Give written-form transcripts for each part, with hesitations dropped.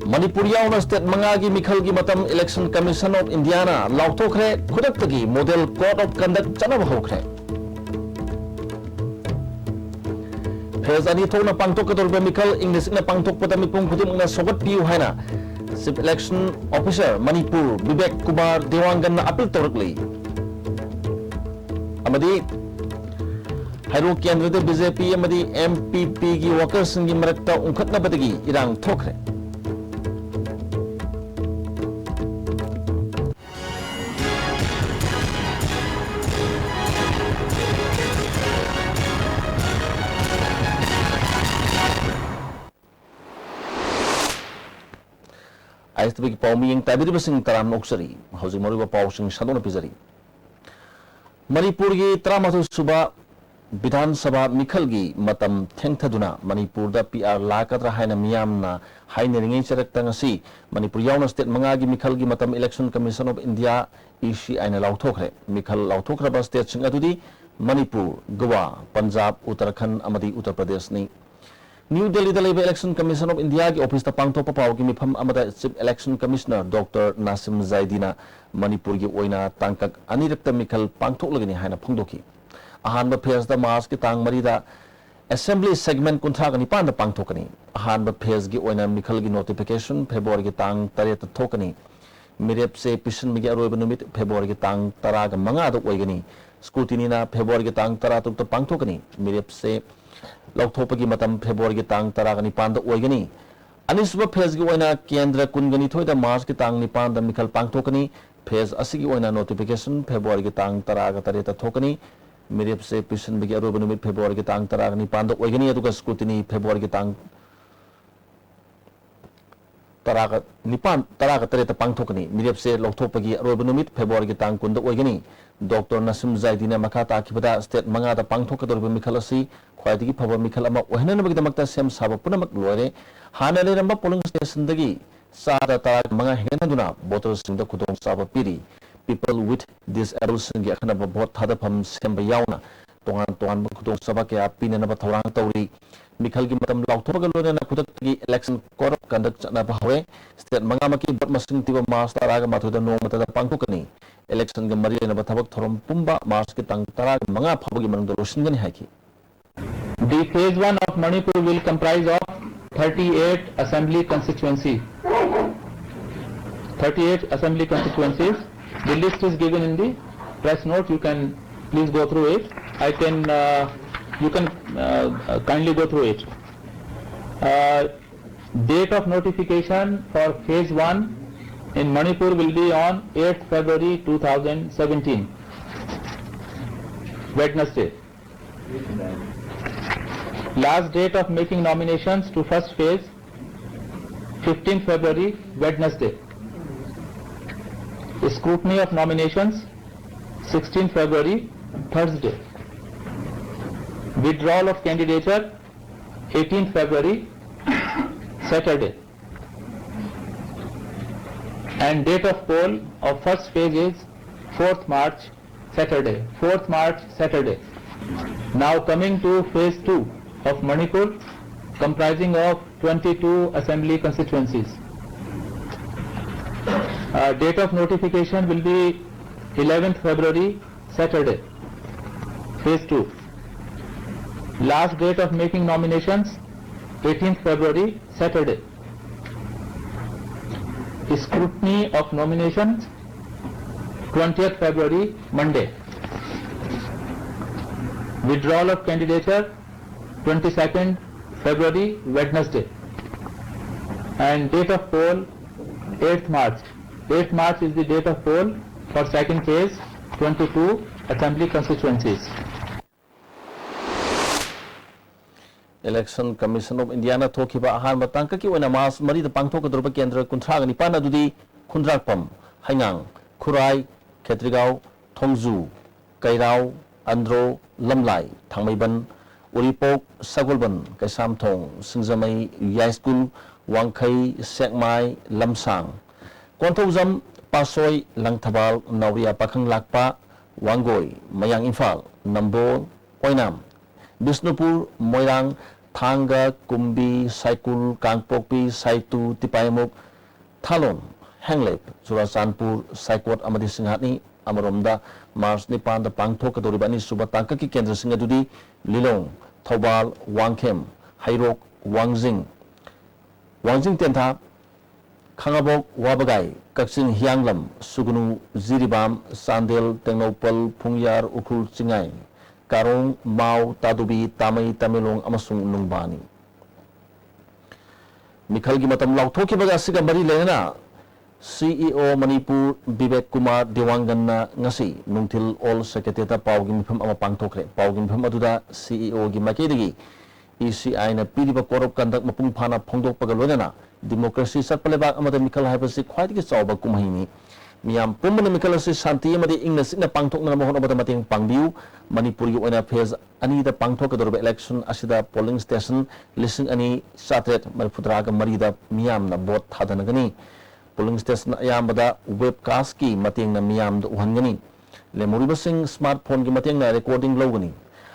Manipur yauna state mangagi mikhal gi matam Election Commission of India na lauthokre khudaktagi model code of conduct chanaba hokre phase ani thona pangtok kadorba mikhal English na pangtok pada mipung khudimna sogat piu haina Chief Election Officer Manipur Vivek Kumar Dewangan na appeal torkli amadi hairo kendra de BJP amadi MPP gi workers gi marakta unkhatna badagi irang thokre ISTB ki paumi yang tabiri basing taram noksari housing mori ba pau sing sadona pizari Manipur gi tramatu suba Bidhan Sabha mikhal gi matam thengthaduna Manipur da PR lakatra haina miyamna haina ringai charakta ngasi Manipur yauna state manga gi mikhal gi matam Election Commission of India EC aina lauthokre mikhal lauthokra ba state sing adudi Manipur Goa Punjab Uttarakhand amadi Uttar Pradesh ni New Delhi da leba Election Commission of India ki office ta pangtho papaw ki mifam amada Chief Election Commissioner Dr. Nasim Zaidina Manipur gi oina tangkak anirakta mikhal pangthok lagani haina phongdoki ahanba phase da March ki tang marida Assembly segment kunthra gani panda pangthokani ahanba phase gi oina mikhal gi notification February gi tang 8 ta thokani mirep se pisan mi gi aroiba numit February gi tang 10 ga manga da oigani scrutiny na February gi tang 10 ta pangthokani mirep se lauthopagi matam February gi tang 10 ga nipan da oigani anisba phase gi oina kendra kungani thoida March gi tang nipan da mikhal pangthokani phase asigi oina notification February gi tang 10 ga 3 ta thokani mirep se pisan bigi aroba numit February gi tang 10 ga nipan da oigani aduga scrutiny February gi tang 10 ga nipan 10 ga 3 ta pangthokani mirep se lauthopagi aroba numit February gi tang 10 da oigani Dr. Nasim Zaidina makata akibada state manga da pangthokadorba mikhal asi khwaidagi phaba mikhal ama ohinanabagdamakta sem saba punamak loire hana leramba polling station dagi sada tarak manga henaduna voters singda khudong saba piri people with disabilities gi akhanaba vote thadapham semba yauna tongan tongan khudong saba ke apina na thorang tawri mikhal gi matam lauthobaga lona khudakgi election code of conduct chana bahawe state manga maki vote masing tiba mas taraga mathuda no mata da pangthokani election ga mari na thabak thorom pumba March ki tang 10 manga phabagi manung rosingani haiki The phase 1 of Manipur will comprise of 38 assembly constituencies. 38 assembly constituencies. The list is given in the press note. You can please go through it. You can kindly go through it. Date of notification for phase 1 in Manipur will be on 8th February 2017, Wednesday. Last date of making nominations to first phase 15th February, Wednesday. Scrutiny of nominations 16th February, Thursday. Withdrawal of candidature 18th February, Saturday. And date of poll of first phase is 4th March, Saturday. 4th March, Saturday. Now coming to phase 2 of Manipur, comprising of 22 assembly constituencies. Date of notification will be 11th February, Saturday, phase 2. Last date of making nominations 18th February, Saturday. Scrutiny of nominations 20th February, Monday. Withdrawal of candidature 22nd February, Wednesday. And date of poll 8th March. 8th March is the date of poll for second phase, 22 assembly constituencies. Election Commission of India na thokiba ahan batangka ki wana mas mari da pangthok durba kendra kunthra gani pana dudi khundrakpam haingang khurai khetrigau thongju kairau andro lamlai thangmaiban Uripok, Sagulban, Kaisamthong, Singzamay, Yai School, Wangkai, Sekmai, Lamsang, Kontozam, Pasoy, Langtabal, Nauria Pakang Lakpa, Wanggoy, Mayang Infal, Nambol, Oinam, Bisnupur, Moirang, Thanga, Kumbi, Saikul, Kangpokpi, Saitu, Tipayamuk, Talon, Hanglep, Surasanpur, Saikot, Amadi Singhatni, Amaromda, Mars Nipan, the Pangtok, Doribani, Subataka, Kendra Singadudi, Lilong, Tobal, Wangkem, Hairok, Wangzing, Wangzing Tenta, Kangabok, Wabagay, Kaksin Hyanglam, Sugunu, Ziribam, Sandel, Tengnopal, Pungyar, Ukul Singay, Karong, Mau, Tadubi, Tamay, Tamilong, Amasung, Nungbani. Mikhal gi matam lautoki baga siga mari lena CEO Manipur Bibek Kumar Dewanganna ngasi nungtil all secretary pawgi mifam ama pangthokre pawgi mifam aduda CEO gi makedigi ECI na piriba korop kandak mapung phana phongdok paga loina democracy satpaleba amada mikhal haibasi khwaidigi chawba kumhini miyam pumbana mikhal asi shanti amadi ingna sina pangthokna mahon abada mating pangbiu Manipur gi oina phase ani da pangthok dorba election asida polling station listing ani satret marfudraga marida miyam na vote thadanagani polling station ayambada webcast ki mating na miyam da uhangani lemuriba sing smartphone gi mating na recording logani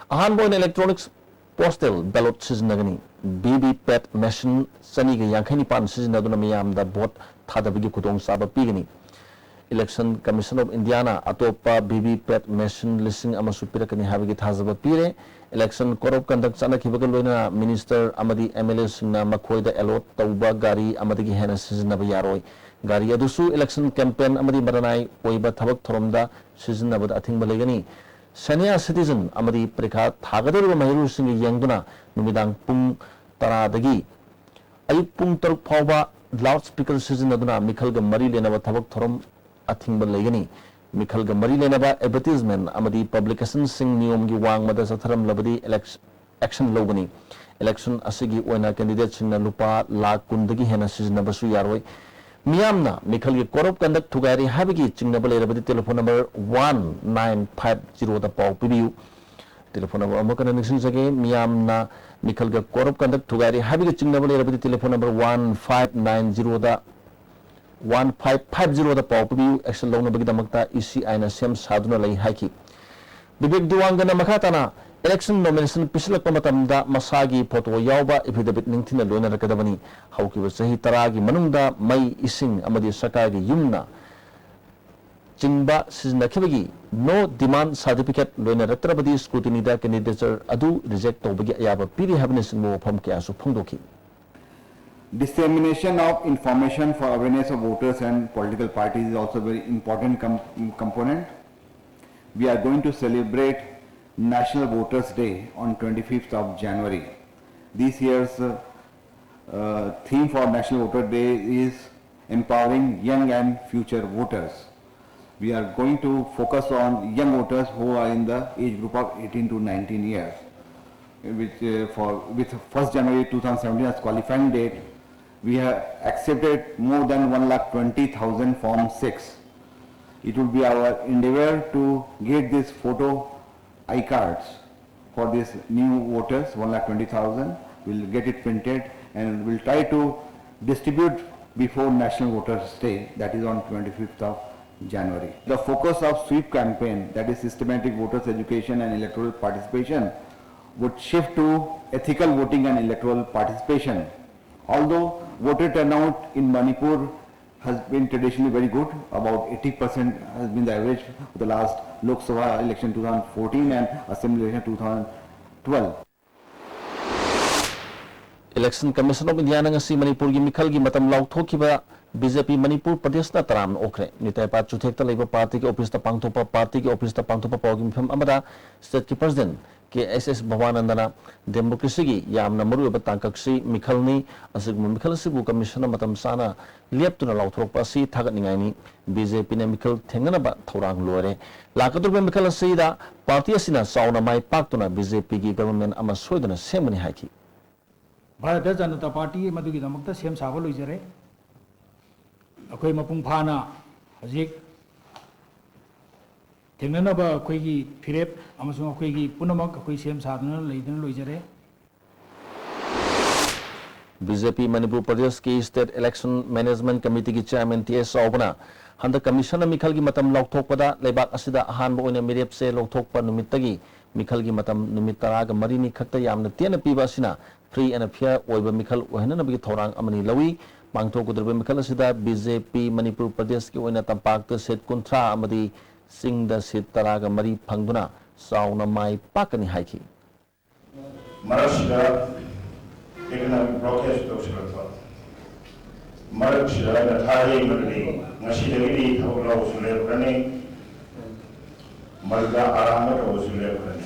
ahan boy electronics postal ballot siznagani BB-PAT machine sani ga yankhani pan siznaduna miyam da vote thadabigi khudong saba pigani Election Commission of Indiana atopa BB-PAT machine listing amasu pirakani habigi thazaba pire election corrupt conduct sana khibaga loina minister amadi MLA singna makhoida allot tauba gari amadi gi hena siznaba yaroi gari adusu election campaign amadi maranai oiba thabak thoromda siznaba athingba legani senior citizen amadi prikha thagadaru mahiru singi yangduna numidang pung tara dagi ayuk pung taruk phawba loudspeaker siznaduna mikhal ga mari lenaba thabak thorom athingba legani mikhal ga mari lenaba advertisement amadi publication sing niyom gi wang mada satharam labadi action logani election asigi oina candidate singna lupa lakh kundagi hena siznaba su yaroi miyamna mikhal gi corrupt conduct thugari habigi chingnaba lerabadi telephone number 1950 da paw pibiu telephone number amakana nixing jage miyamna mikhal ga corrupt conduct thugari habigi chingnaba lerabadi telephone number 1590 da 1550 da paw pibiu action lona bagi damakta ECI na sem saduna lai haiki Bibek Diwangana makhatana election nomination pisilak pamatamda masagi photo yawba affidavit ningthina loina rakadabani haukiba sahi taragi manungda mai ising amadi sakagi yumna chingba siznakibagi no demand certificate loina ratrabadi scrutiny da candidature adu reject tobagi ayaba piri habne singmo pham kya su phongdoki Dissemination of information for awareness of voters and political parties is also a very important component. We are going to celebrate National Voters Day on 25th of January. This year's theme for National Voter Day is empowering young and future voters. We are going to focus on young voters who are in the age group of 18 to 19 years, with 1st January 2017 as qualifying date. We have accepted more than 1,20,000 Form 6. It will be our endeavor to get these photo I-cards for these new voters, 1,20,000. We'll get it printed and we'll try to distribute before National Voters Day, that is on 25th of January. The focus of sweep campaign, that is systematic voters education and electoral participation, would shift to ethical voting and electoral participation. Although voter turnout in Manipur has been traditionally very good, about 80% has been the average for the last Lok Sabha election 2014 and Assembly election 2012. Election Commission of India ngasi Manipur gi mikhal gi matam lauthokiba BJP Manipur Pradesh na taram okre nitai pa chuthekta leiba party ki office ta pangthopa party ki office ta pangthopa pawgi mifam amada state ki president KSS Bhavanandana democracy gi yamna maru ba tangkaksi mikhalni asigmu mikhal sibu commission matam sana leptuna lauthokpa si thagat ningai ni BJP na mikhal thengana ba thorang lore lakadur ba mikhal si da party asina sauna mai paktuna BJP gi government ama soidana semani haiki Bharatiya Janata Party madugi damakta sem saba loijare akhoi mapung phana hajik ꯊꯦꯡꯅꯅꯕ ꯑꯩꯈꯣꯏꯒꯤ ꯐꯤꯔꯦꯞ ꯑꯃꯁꯨꯡ ꯑꯩꯈꯣꯏꯒꯤ ꯄꯨꯝꯅꯃꯛ ꯑꯩꯈꯣꯏ ꯁꯦꯝ ꯁꯥꯗꯨꯅ ꯂꯩꯗꯨꯅ ꯂꯣꯏꯖꯔꯦ BJP Manipur Pradesh ki State Election Management Committee ki Chairman T.S. Saubana handa commission mikhal gi matam lauthokpada leibak asida ahanba oina mirep se lauthokpa numittagi mikhal gi matam numit taraga marini khakta yamna tena piba asina free and fair oiba mikhal ohenana bi thorang amani lawi mangthokudrba mikhal asida BJP Manipur Pradesh ki oina tampak te set kunthra amadi singda set taraga mari phangduna sauna mai pakani haiki Marashida economic broadcast doctor Marashida na thai magni ngashida gidi thawla usule prane malga arama to usule prane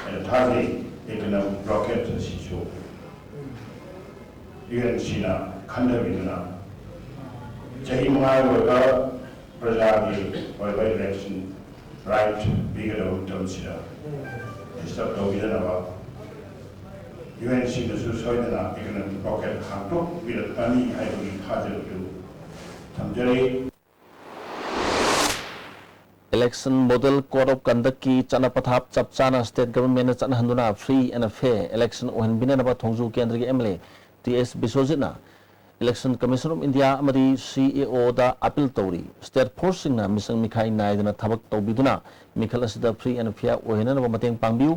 and thai economic broadcast sisho yuan sina khanda biduna jahi mangai waga prajagi by election right bigger term sida stop to bidana ba UNC the Susoidana economic pocket Hanto with Ani Hybrid Hazel Tamjari Election Model Code of Conduct ki Chanapathap Chapchana State Government Chanhanduna free and fair election ohen binanaba thongju kendra ki MLA TS Biswajitna Election Commission of India amadi CEO da appeal tawri state forcing na misang mikhai naidana thabak tawbiduna mikhal asida free and fair ohenana mateng pangbiu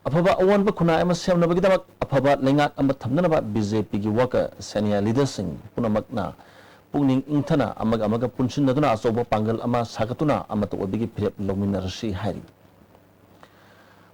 afaba awan ba khuna ama semna ba gidamak afaba lengak ama thamnana ba BJP gi worker senior leaders sing punamakna pungning ingthana amaga punsindaduna asoba pangal ama sagatuna ama to obigi phirep lominarasi hari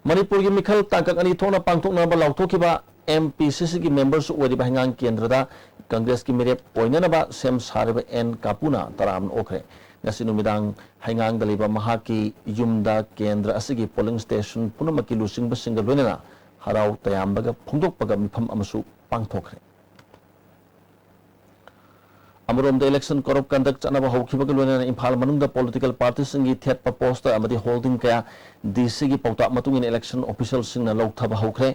Manipur gi mikhal tangkak ani thona pangthokna ba lauthokiba MPCC gi members oiriba hangang kendrada Congress ki mirep oinana ba sem sareba N kapuna taram okre ngasi numidang haingang daliba mahaki yumda kendra asigi polling station punamaki lusing basinga loinana harau tayambaga phongdokpaga mifam amasu pangthokre Amarom the election code of conduct chanaba haukibaga loinana Imphal manungda political parties singi thetpa poster amadi holding kaya DC gi pauta matungin election officials singna lokthaba haukre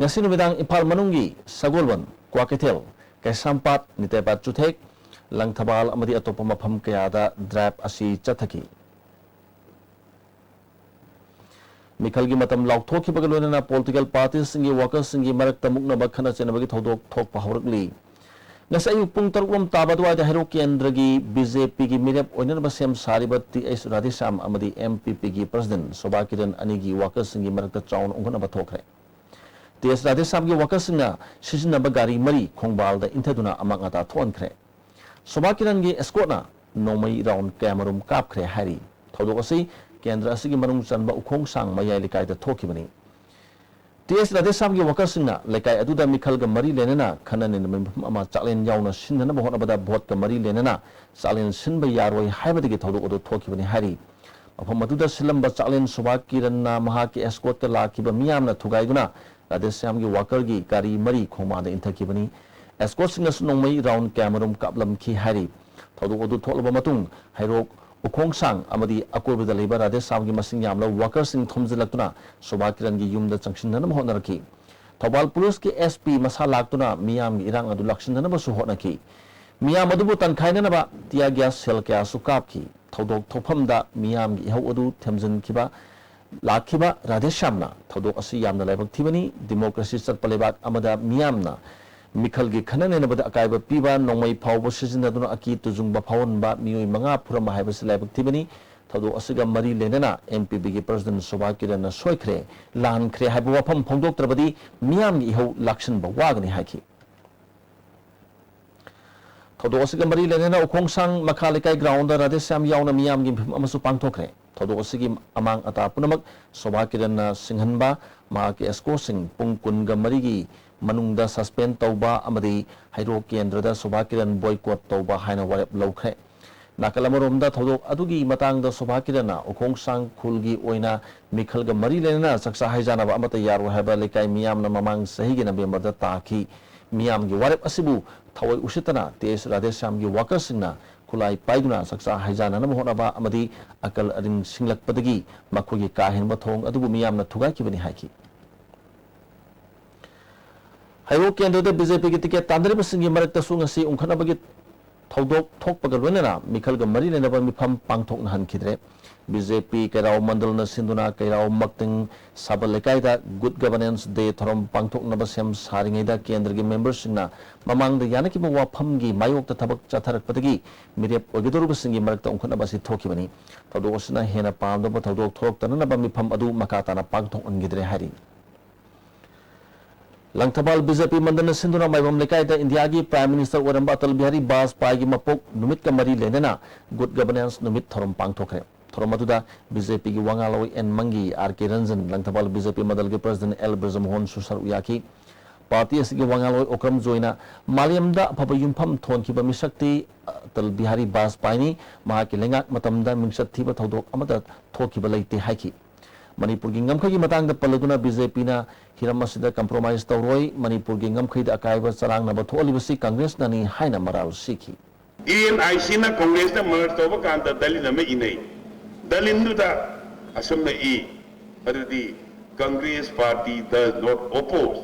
ngasi numidang Imphal manungi Sagolban Kwakethel Kaisampat Nitepat Chuthek Langthabal amadi atopa mafam kayada drive asi chathaki Mikhalgi matam lauthoki bagalona political parties singi workers singi marak tamukna bakhana chenabagi thodok thokpa hawrakli ngasai pung tarukum tabadwa da hero kendragi BJP gi mirep oinan basem saribati S Radhesham amadi MPP gi president Sobakiran anigi workers singi marak ta chaun ongana bathokre TS Radhesham gi workers singna sijina bagari mari khongbal da inthaduna amangata thonkhre Sobakiran gi escortna nomai round camarum kapkhre hari thodok asi kendra asigi manung chanba ukhong sang mayai likai da thokibani TS Radhesham gi workers singna lekai aduda mikhal ga mari lenana khanan ni ama chalen yauna sinna ba hona bada vote ka mari lenana chalen sinba yaroi haibadigi thodok odu thokibani hari afam aduda silamba chalen Sobakiran na mahaki escort ka lakiba miyamna thugaiduna Radhesham gi worker gi gari mari khoma da inthakibani escort singa sunongmai round camarum kaplam ki hari thodok odu tholaba matung hairok ukhong sang amadi akorbida leiba Radhesham gi masing yamla workers sing thomjilaktuna Sobakiran gi yumda changsinna na honaraki Thobal police ki SP masa laktuna miyam gi irang adu lakshinna na basu honaki miyam adu tankhaina na ba tia gas sel kya sukap ki thodok thopam da miyam gi hau adu themjin kiba lakhiba Radhesham na thodok asi yamna laibak thibani democracy chatpa lebak amada miyam na Mikhal gi khanan ne bada akaiba piba nongmai phawbo sijinaduna aki tujungba phawonba mioi manga phurama haiba silaibak thibani thado asiga mari lenana MPP gi president Sobakiran na soikhre lan khre haiba wafam phongdok trabadi miyam gi ho lakshan ba wagani haiki thado asiga mari lenana ukhong-sang makhalikai ground da Radhesham yauna miyam gi amasu pangthokre thado asigi amang ata punamak Sobakiran na singhanba ma ki esco sing pungkun ga mari gi manungda suspend tauba amadi hairo kendrada Sobakiran boycott tauba haina warep lawkhre nakalamoromda thodok adugi matangda Sobakiran ukhong sang khulgi oina mikhalga mari lenana saksa haijana ba amata yaro haba lekai miyam na mamang sahi gi November da taki miyam gi warep asibu thawai usitana TS Radhesham gi workers singna khulai paiduna saksa haijana na mohona ba amadi akal arin singlakpadagi makhogi kahenba thong adubu miyam na thugai kibani haiki Hairo kendra BJP ki ticket tandri basingi marak ta sunga si ungkhana bagi थौदोक थोकपग लोनना मिखल मरी लेनब मिफम पांथोकना हनखिद्रे BJP कैराव मंडल सिंधुना कैराव मक्तिंग साबल लेकायदा good governance day थरम पांथोकनब same सारिङैदा केंद्र की मेंबरसिंगना ममांगदा यानकिब वाफमगी मायोक्ता थबक चथरकपदगी मिरेप ओगिदोरुबसिंगी मरक्ता उंखनब असि थोखिबनी थौदोकसना हेना पामदब थौदोक थोक्तननब मिफम अदु मकाताना पांथोकनगिद्रे हारि लंगथबाल BJP मंडल सिंधुना Maibam लेकायदा India की prime minister Oramba Atal Bihari Vajpayee की मपोक नुमित का मरी लेना गुड गवर्नेंस नुमित थरम पांथोखरे थरम अदुदा बीजेपी की वांगालोई एन मंगी आर के रंजन लंगथबाल बीजेपी मंडल के प्रेसिडेंट एल ब्रजमोहन सुसर उयाकी पार्टी की वांगालोई ओक्रम जोइना मालियमदा अफब युमफम थोनखिबा मिसक्ति अटल बिहारी वाजपेयी महाकी लेंगाक मतमदा मिंगसत थीबा थौदोक अमदा थोखिबा लेते हाइकी मणिपुर की गमखई मतांग पलदुना बीजेपी ना हिरम असिदा कंप्रोमाइज तौरोई मणिपुर की गमखई अकायब चलांगनब थोलिबसी कांग्रेस ननी हाइना मराल सीखी ENIC na Congress na merge tawba kanta dalin na inai dalin du da asam na adudi Congress party does not oppose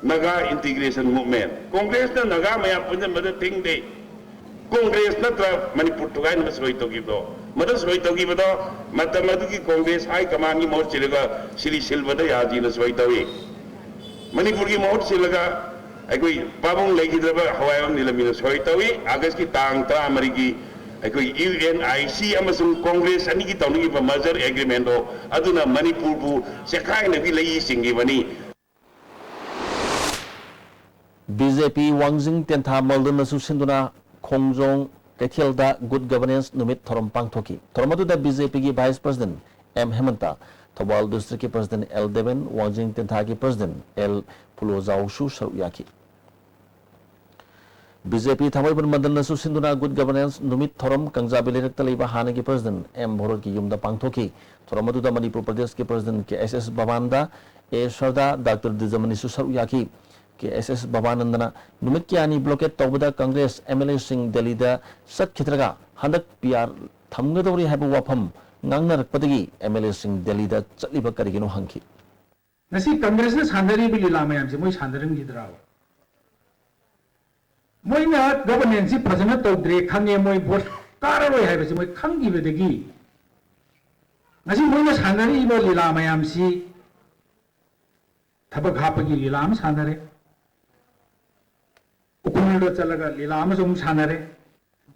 Naga integration movement Congress na Naga maya punja mada thing day Congress na tra Manipur to gai na soi to gibo mada soi to gibo do matamadu ki Congress high command ki mot chilega Sri Silva da yaji na soi to Manipur ki mot chilega अकोई पाबुंग लेगिद्रब हवायम निलमिन सोई तवी अगस्त की तांग ता अमेरिकी अकोई UNIC अमसुंग Congress अनि की तौनी की merger agreement हो अदुना मणिपुर बु सेखाय नबी लई सिंगी बनी बीजेपी वांगजिंग तेंथा मल्दन सिंधुना खोंगजोंग कैथेलदा गुड गवर्नेंस नुमित थरम पांगथोकी थरमदुदा बीजेपी की vice president M Hemanta Thoubal district की प्रेसिडेंट एल देवन वांगजिंग तेंथा की प्रेसिडेंट एल फुलोजाउसु सरुयाकी बीजेपी थमैबन मंडल सिंधुना गुड गवर्नेंस नुमित थरम कंजाबी लेरक्ता लेबा हाने की प्रेसिडेंट एम भोरत की युमदा पांगथोकी थरम अदुदा मणिपुर प्रदेश के प्रेसिडेंट के एस भवानदा ए सरदा डॉक्टर दिजमनी सरुयाकी के एस भवानंदना नुमित की आनी ब्लॉकेट तौबदा कांग्रेस एमएलए सिंह दिल्ली दा सत्खित्रगा हंदक PR थमगदौरी हाबु वाफम ngangnarpadagi MLA sing Delhi da chaliba karigino hangki nasi congress na sandari bi lila mayam se moi sandaring gidraw moi na governance phajana tawdre khange moi vote kararoi haiba se moi khangi bedagi nasi moi na sandari bi lila mayam si thabak hapagi lila am sandare ukunil do chalaga lila am sum sanare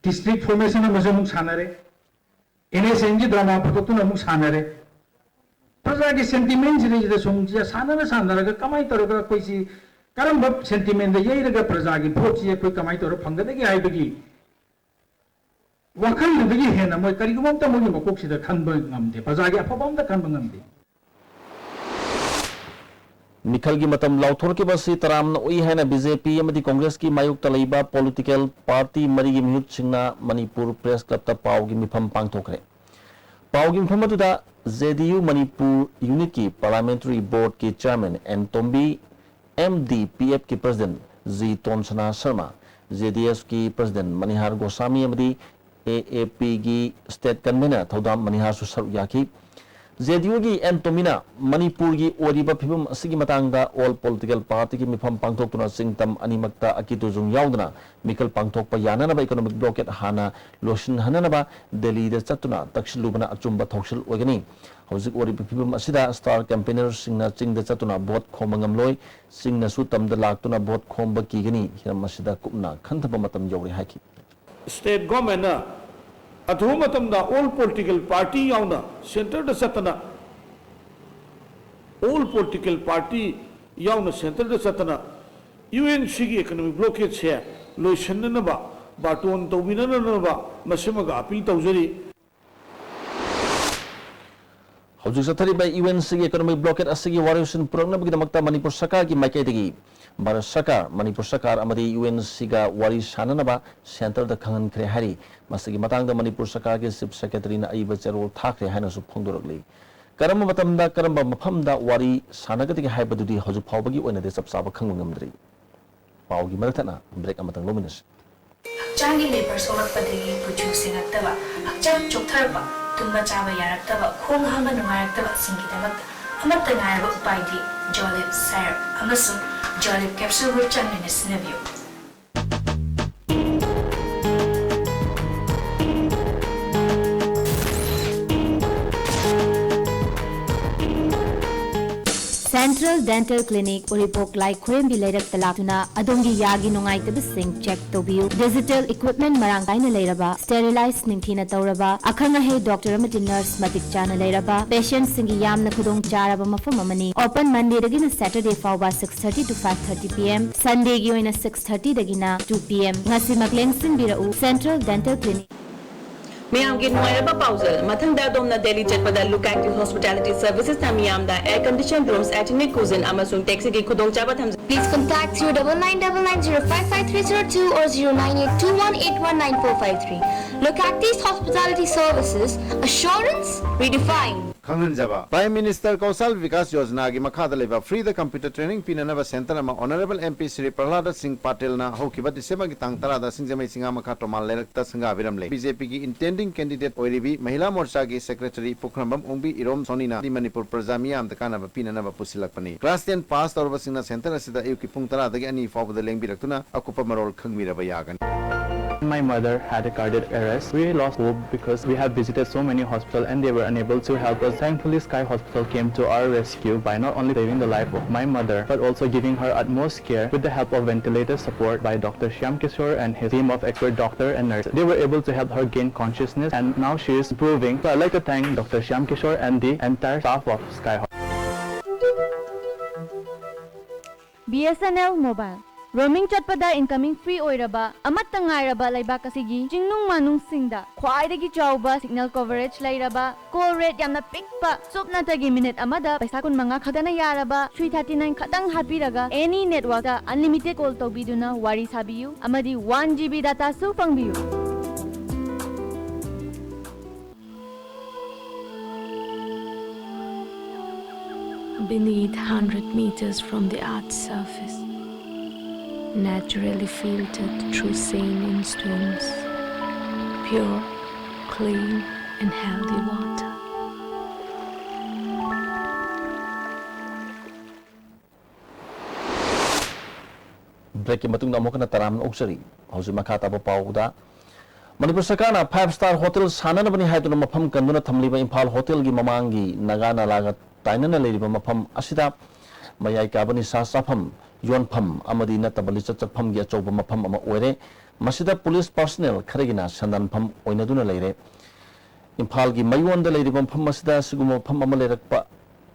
district formation am sum sanare NSN की drama product ना मुझ सानरे प्रजा के sentiment से जिधर सोंचिया सानरे सानरे का कमाई तोड़ का कोई सी कारण बब सेंटिमेंट यही रहा प्रजा की बहुत सी कोई कमाई तोड़ फंगते देखिए आई बगी वहाँ ही देखिए है ना मुझे करीब हम तो मुझे मकोक सीधा खान बंगमदे प्रजा के अफवाह हम तो खान बंगमदे मिखल की मतम लाउथोर के बस तराम ओई है ना बीजेपी अमदी कांग्रेस की मायुक तलैबा पॉलिटिकल पार्टी मरी की मिहुत सिंगना मणिपुर प्रेस क्लब ता पाव की मिफम पांगथोखरे पाव की मिफम अदुदा जेडीयू मणिपुर यूनिट की पार्लियामेंट्री बोर्ड के चेयरमैन एन तोम्बी MDPF की प्रेसिडेंट जी तोनसना शर्मा जेडीएस की प्रेसिडेंट मनिहार गोस्वामी अमदी AAP की स्टेट कन्वीनर थौदाम मनिहार सुसर याकी जेडीयू की एन तोमिना मणिपुर की ओरिबा फिबम असिगी मतांगदा ऑल पॉलिटिकल पार्टी की मिफम पांगथोक्तुना सिंगतम अनिमक्ता अकितुजुंग याउदना मिकल पांगथोकपा याननबा इकोनॉमिक ब्लॉकेट हाना लोशन हननबा दिल्ली दे चतुना तक्सिलुबना अचुंबा थौसल ओगनी हौजिक ओरिबा फिबम असिदा स्टार कैंपेनर सिंगना चिंग दे चतुना वोट खोमंगमलोय सिंगना सु तमदा लाक्तुना वोट खोमबा कीगनी हिरम असिदा कुपना खंथबा मतम यौरे हाकी state government all political party yauna center da satana all political party yauna center da satana UNC gi economic blockage se loisanna ba baton tawbina na ba masamaga appeal tawjari हौजिक सथरी by UNC की economic blockade असगी वारियोसिन पुरंगनबगिदमक्ता मणिपुर सरकार की माइकैदगी भारत सरकार मणिपुर सरकार अमदी UNC का वारी साननबा सेंटर द खंगनख्रे हारी मसगी मतांगदा मणिपुर सरकार के चीफ सेक्रेटरी ना अइबा चेरोल थाखरे हाइनसु फोंदोरकले करम मतमदा करम मफमदा वारी सानगदगी हाइबदुदी हौजु फावबगी ओइनदे चपचाब खंगंगमद्री पावगी मरथना ब्रेक अमतंग लोमिनस हक्चांगी लेबर सोलकपदगी पुजुसिंग अक्तबा हक्चांग चोक्थरबा तुंबा चाबा यारक्तबा खोंग हांगा नुंगारक्तबा सिंगिदमक्ता अमत्ता नायबा उपायदि जॉलिप सैर अमसुंग जॉलिप capsule row चंगने सिनबियो Central Dental Clinic Uripok Lai Khurembi Leirak Talakuna Adongi Yagi Nungai Tabising check Tobiu Digital Equipment Marang Kaina Leiraba Sterilize Ningtina Tauraba Akanga He Doctor Amati Nurse Matik Chana Leiraba Patient Singi Yamna Kudong Charaba Mafumamani Open Monday Dagina Saturday Fauba 6:30 to 5:30 p.m. Sunday Gioina 6:30 Dagina 2 p.m. Ngasi Makleng Sinbirau Central Dental Clinic Miyam ki nuwairaba pausal mathang da domna Delhi chatpada look active hospitality services na miyam da air conditioned rooms ethnic cuisine amasung taxi ki khudong chaba tham. Please contact 0999055302 or 0982181945 Look active hospitality services assurance redefined. Prime Minister Kausal Vikas Yojana ki makhada leba free the computer training pinanaba center ama Honorable MP Shri Prahlad Singh Patel na hokiba December ki tang tara da singjamai singa makha tomal lerakta singa aviramle BJP ki intending candidate oiribi Mahila Morcha ki secretary Pukhrambam Ongbi Irom Sonina di Manipur Praja miyam da kanaba pinanaba pusilakpani class 10 pass torba singna center asida ayuki pung tara dagi ani fawda lengbirakuna akupa marol khangmiraba yagan. My mother had a cardiac arrest. We lost hope because we have visited so many hospitals and they were unable to help us. Thankfully, Sky Hospital came to our rescue by not only saving the life of my mother, but also giving her utmost care with the help of ventilator support by Dr. Shyam Kishore and his team of expert doctor and nurses. They were able to help her gain consciousness and now she is improving. So I'd like to thank Dr. Shyam Kishore and the entire staff of Sky Hospital. BSNL Mobile Roaming chatpada incoming free oiraba amatta ngairaba laiba kasigi jingnung manung singda khwaidagi chauba signal coverage lairaba call rate yamna pikpa sopna tagi minute amada paisa kun manga khadana yaraba 339 khatang hapiraga any network da unlimited call tobiduna wari sabiyu amadi 1 GB data su pangbiyu. Beneath 100 meters from the Earth's surface, naturally filtered through saline stones, pure, clean and healthy water. Break ki matung namo kana taram oksari hausi makata ba pauda Manipur Sarkarna 5-star hotel sanana bani haiduna mafam kanduna thamliba Imphal hotel gi mamangi nagana laga tainana leiriba mafam asida mayai kabani sasafam Yonpham amadi natabali chachapam gi achauba mafam ama oire masida police personnel kharigina sandanpham oinaduna leire Imphal gi mayonda leiriba mafam masida siguma mafam ama leirakpa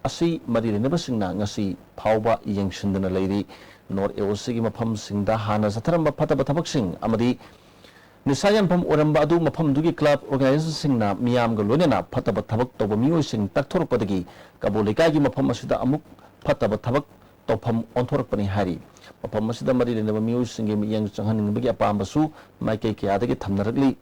asi mari renabasingna ngasi phauba yengsindana leiri North East gi mafam singda hana satharamba phataba thabaksing amadi Nisayan pam oramba adu mafam dugi club organization singna miyam ga loinana phataba thabak toba mioi sing takthorpadagi kabolikai gi mafam asida amuk phataba thabak topam onthorpani hari mafam asida mari renaba mioi singe miyang changhaning bagi apambasu maike kyadagi thamnaragli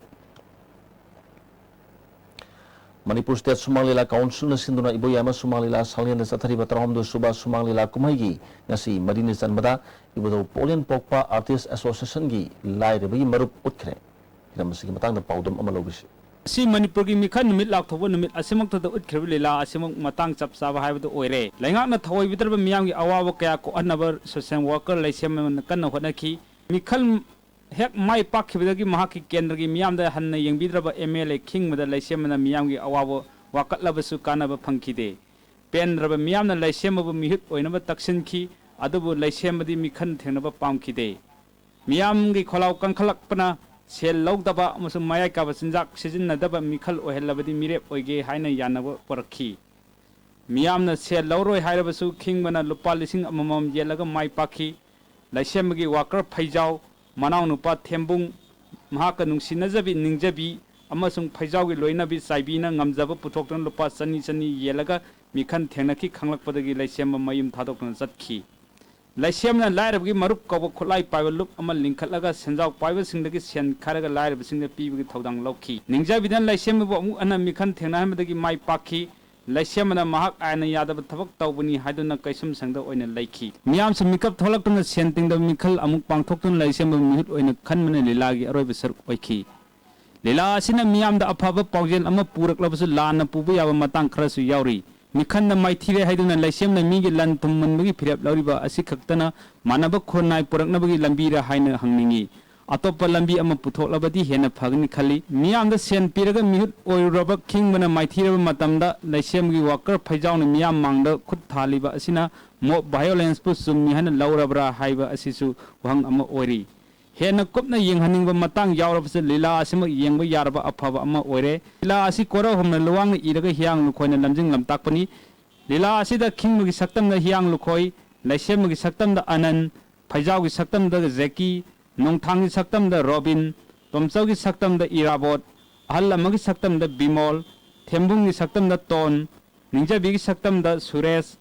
Manipur State Sumanglila Council na sinduna iboyama Sumanglila salyan sa thariba tarahomdo suba Sumanglila kumhaigi ngasi madini sanbada ibodo Polian Pokpa Artist Association gi lairabagi marup utkre masigi matangda paudam amalobisi si Manipur gi mikhan numit lak thobo numit asimok da utkre lela asimok matang chap saba haibdo oire laingak na thawai bitarba miyam gi awawa kaya ko another social worker laisem kan honaki mikhal hek mai pakhibidagi mahaki kendra gi miyam da hanna yengbidraba MLA king mada laisemna miyam gi awawo wakatlabasu kanaba phangkide pendraba miyam na laisemabu mihut oinaba taksinki adubu laisemadi mikhan thenaba pamkide miyam gi kholaw kankhalakpana sel lawdaba amasum mayai ka basinjak sijinnadaba mikhal ohelabadi mirep oige haina yanaba porakhi miyam na sel lawroi hairabasu king bana lupa lising amamam yelaga mai pakhi laisemagi worker phaijau Manau nupa thembung mahaka nungsinnajabi ningjabi amasung phaijaugi loinabi saibina ngamjaba puthoktan lupa sani sani yelaga mikhan thengnaki khanglakpadagi laisem mayum thadokna chatki laisemna lairabgi marup kawba khulai paiba lup ama lingkhatlaga senjau paiba singdagi sen kharaga lairab singda pibagi thodang lokhi ningjabidan laisem bu amu ana mikhan thengna hamdagi mai pakhi laisemna mahak aina yadaba thabak tawbani haiduna kaisum sangda oina laiki miyam se mikap tholakna senting da mikhal amuk pangthokton laisem mihut oina khanmane lilagi aroiba sar oiki lila asina miyam da afaba pawjel ama puraklabasu lana pubu yaba matang kharasu yauri mikhan na maithire haiduna laisem na migi lan tummanbagi phirap lauriba asi khaktana manaba khornai puraknabagi lambira haina hangningi atop lambi ama puthoklabadi hena phagni khali miyam da sen piraga mihut oiraba king bana maithiraba matamda laisem gi worker phaijau na miyam mangda khut thaliba asina mob violence pu sumni hana laurabra haiba asisu wang ama oiri hena kopna yenghaning ba matang yawrabse lila asima yengba yarba aphaba ama oire lila asi kora homna luwang iraga hiang lukhoina lamjing lamtakpani lila asida khingmagi saktam da hiang lukhoi laisem gi saktam da anan phaijau gi saktam da zeki nongthang gi saktam da robin tomchau gi saktam da irabot ahal amagi saktam da bimol thembung gi saktam da ton ningjabi gi saktam da suresh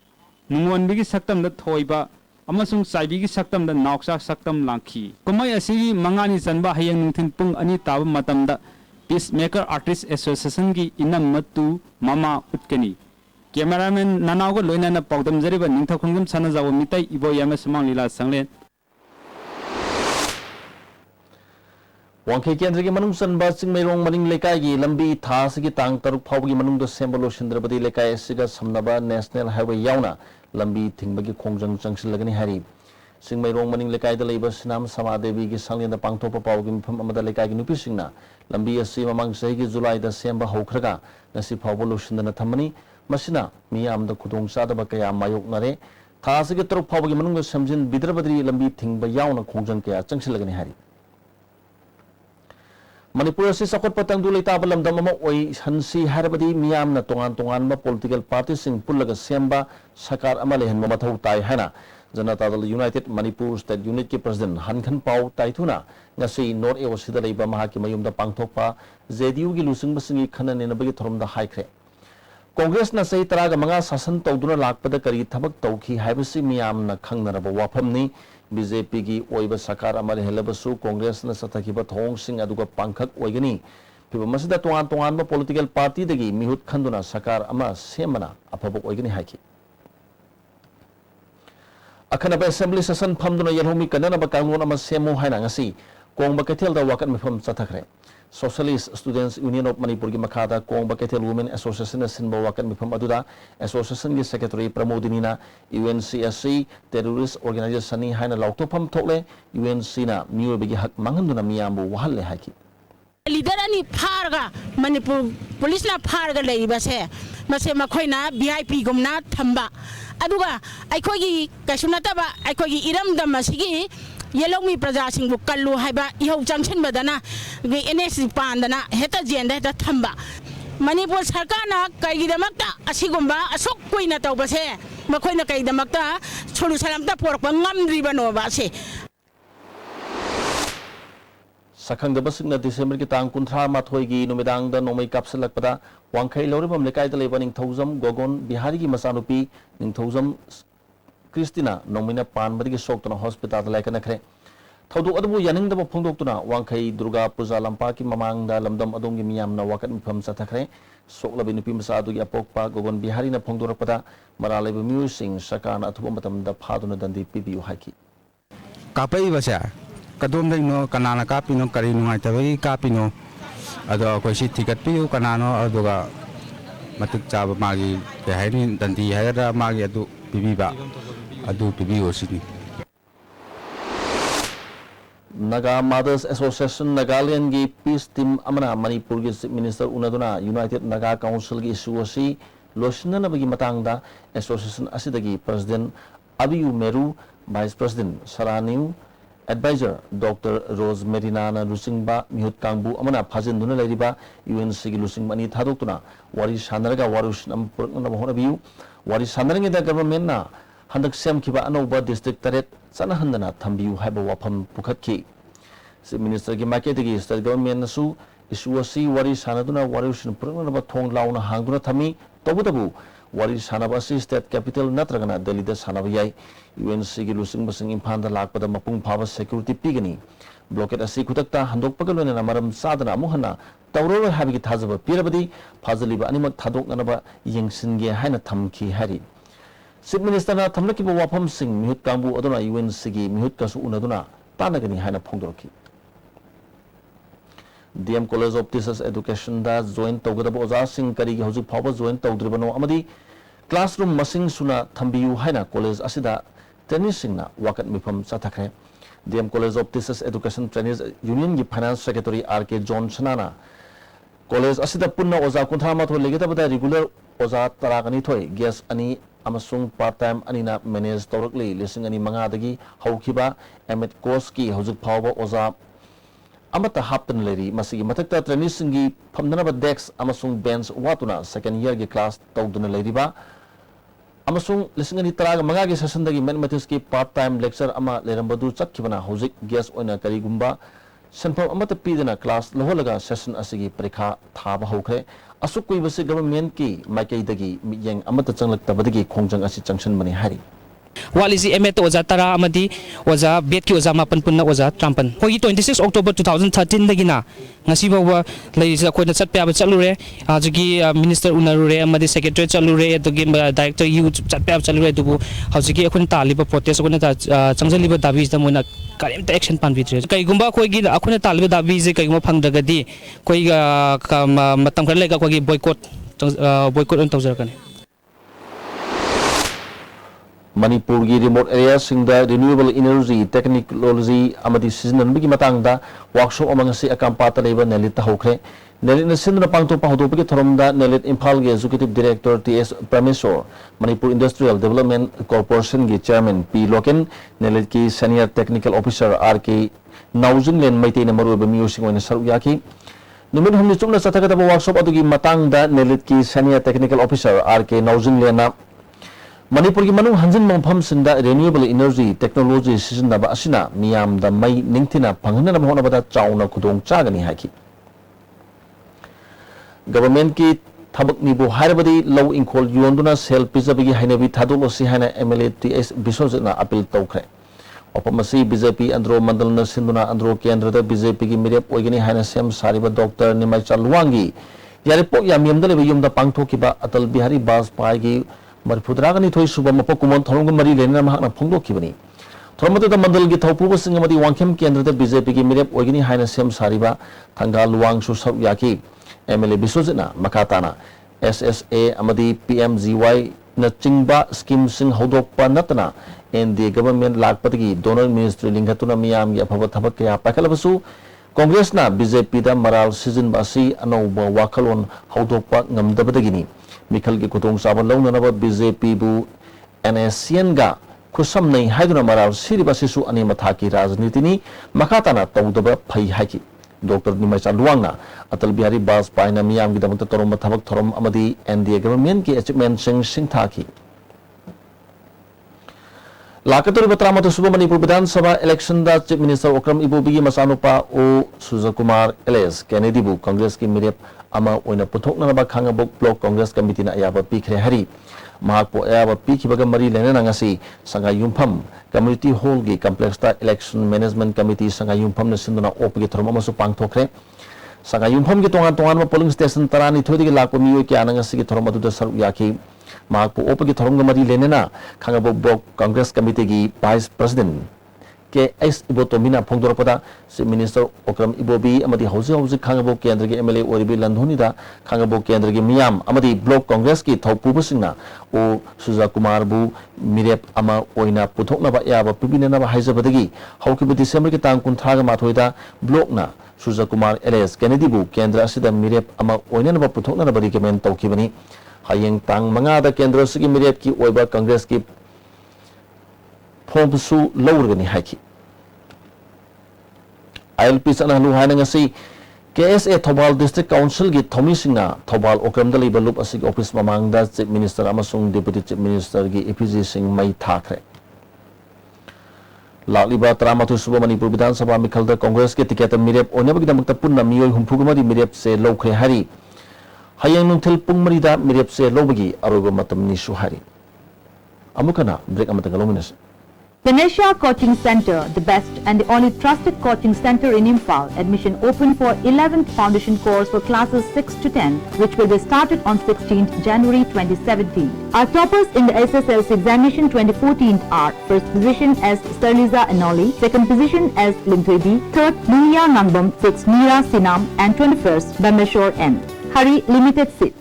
nungwon bi gi saktam da thoiba amasung saibi gi saktam da nauksa saktam langki kumai asigi mangani chanba hayang nungthin pung ani tab matam da peacemaker artist association gi inam matu mama utkani cameraman nanago loina na pawdam jariba ningthakungum sana jawo mitai ibo yama samang lila sanglen Wangkai Kendra ki manung sanba Chingmairong maning lekai gi lambi tha sigi tang taruk phau gi manung do sembalo sindrabadi lekai siga samnaba national highway yauna lambi thingbagi khongjang changsil lagani hari Chingmairong maning lekai da leiba sinam samadevi gi sanglenda pangthopa pau gi mpham amada lekai gi nupi singna lambi asi mamang sahi gi July da semba haukhraga ngasi phawbo losindana thamani masina miyam da khudong sadaba kaya mayok nare tha sigi taruk phau gi manung do samjin bidrabadi lambi thingba yauna khongjang kaya changsil lagani hari Manipur si sakot patang dulay tabalam damama oy hansi harabadi miyam na tongan ma political parties sing pulaga semba sakar amalehan mamathaw tay hana Janata Dal United Manipur State Unit ki President Hankhan Pau Taithuna ngasi North East sida leiba mahaki mayumda pangthokpa JDU gi lusing basingi khanan ne bagi thoromda haikre Congress na sei taraga manga sasan tawduna lakpada kari thabak tawki haibasi miyam na khangnaraba wafamni BJP gi oiba sakar amale helabasu Congress na sathakiba thong sing aduga pangkhak oigani pibamasida tongan ma political party dagi mihut khanduna sakar ama semana aphabok oigani haiki akhanaba assembly session phamduna yelhomi kanana ba kangon ama semo haina ngasi kongba kethel da wakat mifam chathakre Socialist Students Union of Manipur gi makhada kongba kethel women association sinba wakat mifam aduda association gi secretary Pramodini na UNCSC terrorist organization ni haina lautopam thokle UNC na miyobe gi hak manganduna miyambu wahalle haki leader ani pharga Manipur police na pharga leiba se mase makhoina VIP gumna thamba aduga aikhogi kasunataba aikhogi iramdam asigi Yellow Praja Sing Kalu Haiba, Yo Junction Badana, the NS Pandana, Heta Jenda Tamba. Manipur Sakana, Kaidamata, Asigumba, Asok Queen at Obase, Makoina Kaidamata, Solusalamta Pork, Ngam Ribanova. Sakang the Basing na December kitang kuntra mathoigi numidang da nomay kapsalak pada wangkai loribam lekai lebaning thousand gogon bihari masanupi ning thousand Christina nomina pan badigi soktuna hospital laikana khre thodu adabu yaning da phongdoktuna wangkai Durga Puja lampa ki mamang da lamdam adongi miyam na wakat mifam sathakre soklabi nupi masa adugi apokpa gogon bihari na phongdorakpada maraleba musing sakana athuba matam da phaduna dandi pibiu haki kapai basa kadom dai no kanana kapino kari nungai tabai kapino ado ko si ticket piu kanano aduga matuk chaba magi te haini dandi haira magi adu bibiba adu bibiu sini Naga Mothers Association Nagaland gi Peace Team amana Manipur gi Minister unaduna United Naga Council gi isuasi losna na bagi matangda association asidagi President Abiyu Meru Vice President Saraniu Advisor Dr. Rose Medina Lusingba Mihut Kangbu amana phajinduna leiriba UNC gi Lusing mani thadokuna wari sanaraga warusnam purna honabiu wari sanarangi da government na handak sem kiba anoba district taret sana handana thambiu haiba wafam pukhatki si minister gi market gi state government nasu isuasi wari sanaduna warusn purna ba thong launa hangduna thami tobudabu wari sanaba si state capital natragana delhi da sanaba yai UNC gi lusing basing imphal da lakpada mapung phaba security pigani blockade asi khutakta handok pagalone na maram sadana muhana tawro habigi thajaba pirabadi phajaliba animak thadok nanaba yengsinge haina thamki hari Chief Minister na thamlaki ba wafam sing mihut kangbu aduna UNC gi mihut kasu unaduna tanagani haina phongdorki DM College of Teachers Education da join tawgadaba oja sing kari gi hojik phawba join tawdribano amadi classroom masing suna thambiu haina college asida training singna wakat mifam chathakre DM College of Teachers Education Trainees Union gi Finance Secretary RK John Sanana College asida punna oja kunthama tho legeta bada regular oja taragani thoi guest ani amasung part-time anina manage tawrakli lising ani mangadagi haukiba emet course ki hojik phawba oza amata haptan leri masigi matakta training singi phamnaba desk amasung bench watuna second year gi class tawduna leriba amasung lising ani taraga mangagi session dagi mathematics ki part-time lecture ama lerambadu chakkibana hojik guest oina karigumba sanfam amata pidana class loholaga session asigi parikha thaba hokre asuk kuibase government ki maikai dagi miyeng amata changlak tabadagi khongjang asi changshan mani hari Walisi emet oza tara amadi oza bet ki oza mapan punna oza trampan hoi 26 October 2013 dagina ngasi bawa lai koina chatpe aba chalure ajugi minister unarure amadi secretary chalure adugi director yu chatpe aba chalure dubu hauji akun taliba protest akun changjaliba dabi da moina karimta action pan vitre kai gumba koi gi akun taliba dabi je kai gumba phangdagadi koi matam khar lega koi boycott on tawjarkan Manipur gi remote areas singda renewable energy technology amadi season bigi matangda workshop amang si akampata leba nelit ta hokre nelit na sindra pangto pa hodo bigi thoromda nelit imphal ge executive director TS Prameswar Manipur Industrial Development Corporation gi chairman P Loken nelit ki senior technical officer RK Naujinglen maite na maru bemi using wen saru yaki numin humni chumna sataka workshop adugi matangda nelit ki senior technical officer RK Naujinglen na Manipur ki manung hanjin mongpham sinda renewable energy technology sisinaba asina miyam da mai ningthina phanghana na hona bada chauna khudong chagani haki government ki thabak nibu hairabadi low inkol yonduna sel pizabigi hainabi thadolosi haina MLA TS Biswajitna appeal tawkhre opamasi BJP andro mandal na sinduna andro kendra da BJP ki mirep oigani haina sem sariba Dr. Nimai Chalwangi yaripok yamyamda lebe yumda pangthokiba Atal Bihari Bajpai gi Marpudragani Thoi Suba Mapokumon Thorong Mari Lena Mahana Pongo Kibani. Tormata Mandal Gitaupu Singamadi Wankim Kendra BJP Mirep Ogini Haina Sem Sariba Tanga Luang Susau Yaki MLA Biswajitna Makatana SSA Amadi PMGY Nachingba Scheme Sing Hodokpa Natana and the government Lakpatigi Donor Ministry Lingatuna Miam Yapatabaka Pakalabasu Congress na BJP da Maral Season Basi Anoba Wakalon Hodokpa Ngamdabadagini Mikhal ki kutong saban launa na BJP bu NSCN ga kusam nei haiduna maral siriba sisu ani mathaki rajniti ni makatana tawdaba phai haki Dr. Nimai Chalwangna Atal Bihari Bajpai na miyam gi damta torom thabak thorom amadi NDA government ki achievement sing thaki Lakatori Batramata Suba Manipur Vidhan Sabha election da Chief Minister Okram Ibobigi Masanupa O Suzakumar LS Kennedy bu Congress ki mirep ama oina puthokna ba khangabok block Congress committee na ayaba pikre hari mahakpo ayaba pikibaga mari lena ngasi sanga yumpham community hall gi complex ta election management committee sanga yumpham na sinduna opgi thorma masu pangthokre sanga yumpham gi tongan polling station tarani thodi gi lakpo miyo ki ananga sigi thorma du da saru yaki mahakpo opgi thorma mari lena khangabok block Congress committee gi vice president ke S Ibotomina Pongdoropada si Minister Okram Ibobi amadi hausi khangabo kendra gi MLA Oribi Landhoni da khangabo kendra gi miyam amadi block Congress ki thaupu singna o Suja Kumar bu mirep ama oina puthokna ba ya ba pibina na ba haijabadagi hauki December ki tang 13 ga mathoida block na Suja Kumar LS Kennedy bu kendra asida mirep ama oina na ba puthokna na ba recommend tawkibani hayeng tang manga da kendra sigi mirep ki oiba Congress ki Pomsu Lowrgani Haki ILP Sanalu Hanangasi KSA Thobal District Council gi Thomi Singna Thobal Okram Dali Balup Asig Office Mamangda Chief Minister Amasung Deputy Chief Minister gi EPG Singh Mai Thakre Laliba Tramatu Suba Manipur Vidhan Sabha Mikhalda Congress ke ticket mirep onabagi damakta punna miyoi humphugumadi mirep se lowkhre hari hayang nungthil pungmarida mirep se lobagi aroba matam ni suhari amukana break amata galominas Ganesha Coaching Center, the best and the only trusted coaching center in Imphal. Admission open for 11th foundation course for classes 6 to 10, which will be started on 16th January 2017. Our toppers in the SSLC examination 2014 are first position as Sterliza Anoli, second position as Lintwebi, third Nuya Nangbam, sixth Mira Sinam, and 21st Bameshore N. Hurry, limited seats.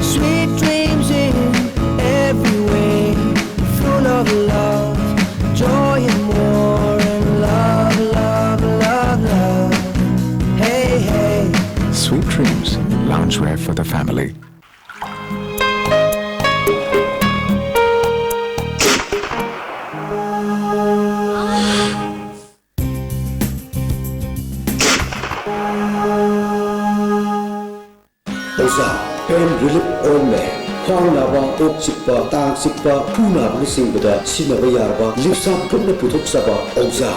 Sweet dreams in every way, full of love, joy and more, and love, love, love. loungewear for the family. Pain relief ointment. Khwang naba, ok sikpa, tang sikpa, phu naba ni singbada sinaba yarba, lipsa putna puthok saba Oza.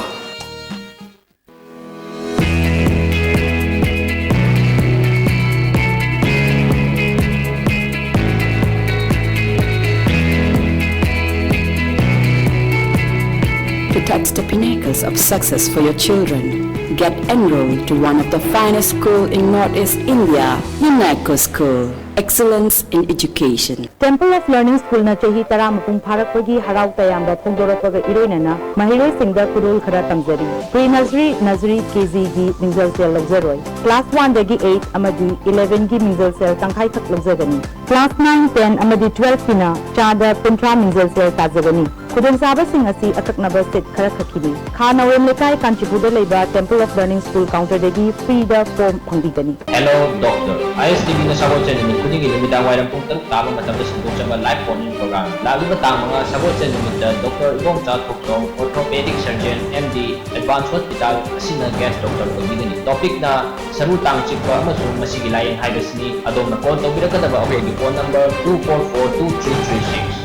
To touch the pinnacles of success for your children, get enrolled to one of the finest schools in Northeast India, UNESCO School. Excellence in education. Temple of Learning School na chahi tara mapung pharakpagi harau tayamba phongdorakpaga iroinana mahiroi singda kudol khara tamjari. Pre-nursery, nursery, KG gi mingzal sel lagzaroi. Class 1 dagi 8 amadi 11 gi mingzal sel tangkhai thak lagzagani. Class 9, 10 amadi 12 kina chada kuntra mingzal sel tajagani. Kudol saba sing asi akaknaba sit khara khakini. Khana wem lekai Kanchipuda leiba Temple of Learning School counter dagi free da form phangdigani. Hello doctor. ISTV na sabot sa nimit kuning ilumidang wayang pung tama matapos sindok sa live phone program. Lalo ba tama nga sabot sa nimit Dr. Ibong Cha Thokchong, orthopedic surgeon, MD, Advanced Hospital, asina guest doctor pagdigani. Topic na sarutang chikpa amasung masigilayan haibasni adong na call tawbiragkadaba okay gi phone number 2442336.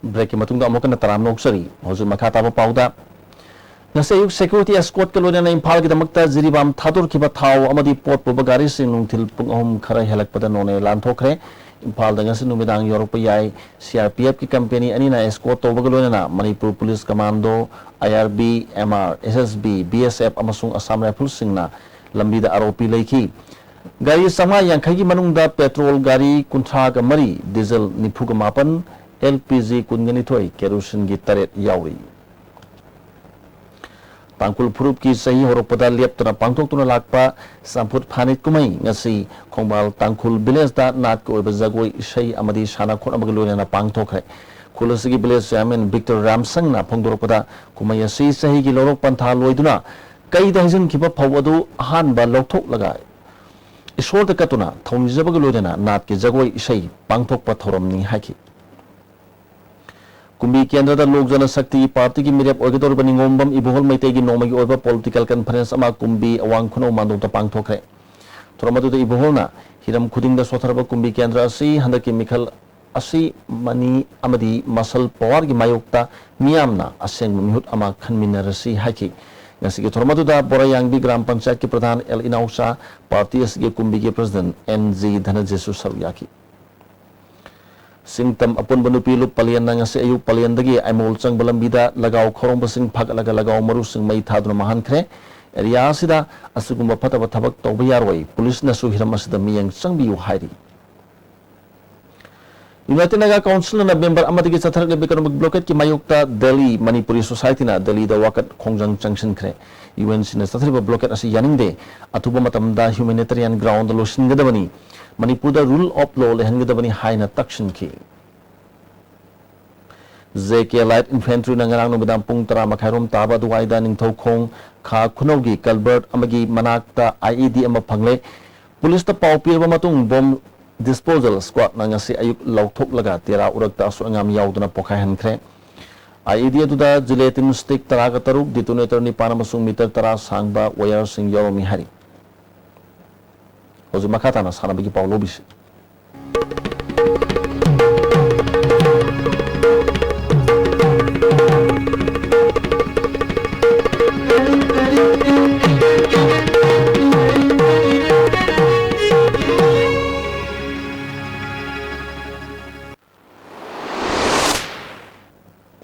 Break ki matungda amo kana taram noksari hozur makata pa pauda nasayuk security escort ka lona na Imphal ki damakta jiribam thadur ki ba thau amadi pot po bagari sing nungthil pungahum khara helak pada none lan thokre Imphal danga sin numidang Europe yai CRPF ki company ani na escort to bagalona na Manipur Police Commando IRB MR SSB BSF amasung Assam Rifles sing na lambida aropi leiki gari sama yang khagi manungda petrol gari kuntha ga mari diesel nifu ga mapan LPG kunganithoi kerosene gi taret yauri Tangkul Phurup ki sahi horopata leptana pangthoktuna lakpa samput phanit kumai ngasi khongbal Tangkul village da nat ko bazagoi sai amadi sana khon amagaloina na pangthokre Kulasigi village chairman Victor Ramsang na phongdoropata kumai asi sahi gi lorok pantha loiduna kai dangjin khiba phawadu han ba lokthok laga Ishor da katuna thoni jabagaloina nat ki jagoi sai pangthokpa thoramni haki Kumbi Kendra da Lok Jana Shakti Party ki mirep oigador bani ngombam ibuhol maite gi nomagi oiba political conference ama kumbi awang khuno mandong ta pangthokre Thoramadu da ibuhol na hiram khuding da sotharba kumbi Kendra asi handaki mikhal asi mani amadi masal power gi mayokta miyamna aseng mihut ama khanminarasi haki ngasi ki Thoramadu da Borayangbi Gram Panchayat ki pradhan El Inausa party asge kumbi ki president NZ Dhanajesu Saryaki Singtam apun banupi lup palian nang si ayuk palian dagi ay mulcang balambida lagaw khorong basing phag laga lagaw marusing may thaduna mahan kre area sida asugumba pataba thabak tawbayarway police na suhiram asida miyang sangbiyu hairi United Naga Council na member amadigi satharak le economic blockade ki mayukta Delhi Manipuri Society na Delhi da wakat khongjang junction kre UNC na sathariba blockade asi yaningde atuba matamda humanitarian ground losin gadabani Manipur da rule of law lehangadabani haina takshin ki JK Light Infantry na ngarang numidang pung tara makhairom taba duwai da ningthau khong kha khunawgi Calvert amagi manakta IED ama phangle police ta pau pirba matung bomb disposal squad na ngasi ayuk lauthok laga tera urakta asu angam yauduna pokhai hankre IED atu da gelatin stick tara ka taruk detonator ni panamasung meter tara sangba wire sing yoromi hari Hoje makata na sana bagi Paulo bis